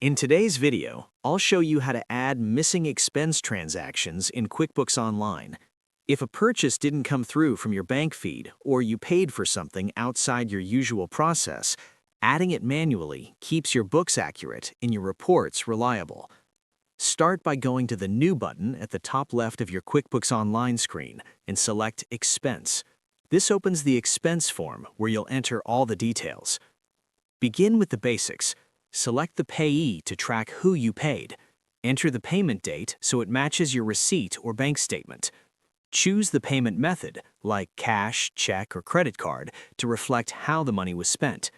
In today's video, I'll show you how to add missing expense transactions in QuickBooks Online. If a purchase didn't come through from your bank feed or you paid for something outside your usual process, adding it manually keeps your books accurate and your reports reliable. Start by going to the New button at the top left of your QuickBooks Online screen and select Expense. This opens the expense form where you'll enter all the details. Begin with the basics. Select the payee to track who you paid. Enter the payment date so it matches your receipt or bank statement. Choose the payment method, like cash, check, or credit card, to reflect how the money was spent.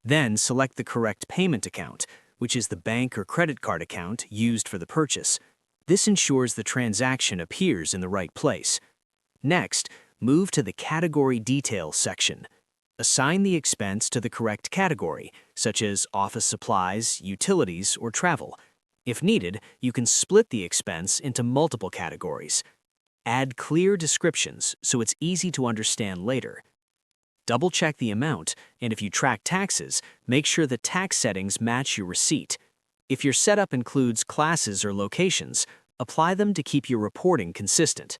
Then select the correct payment account, which is the bank or credit card account used for the purchase. This ensures the transaction appears in the right place. Next, move to the Category Details section. Assign the expense to the correct category, such as office supplies, utilities, or travel. If needed, you can split the expense into multiple categories. Add clear descriptions so it's easy to understand later. Double-check the amount, and if you track taxes, make sure the tax settings match your receipt. If your setup includes classes or locations, apply them to keep your reporting consistent.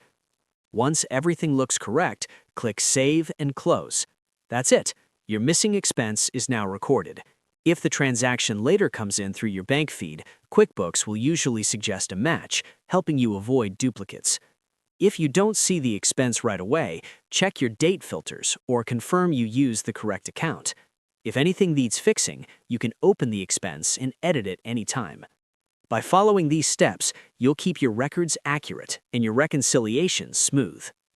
Once everything looks correct, click Save and Close. That's it. Your missing expense is now recorded. If the transaction later comes in through your bank feed, QuickBooks will usually suggest a match, helping you avoid duplicates. If you don't see the expense right away, check your date filters or confirm you use the correct account. If anything needs fixing, you can open the expense and edit it anytime. By following these steps, you'll keep your records accurate and your reconciliations smooth.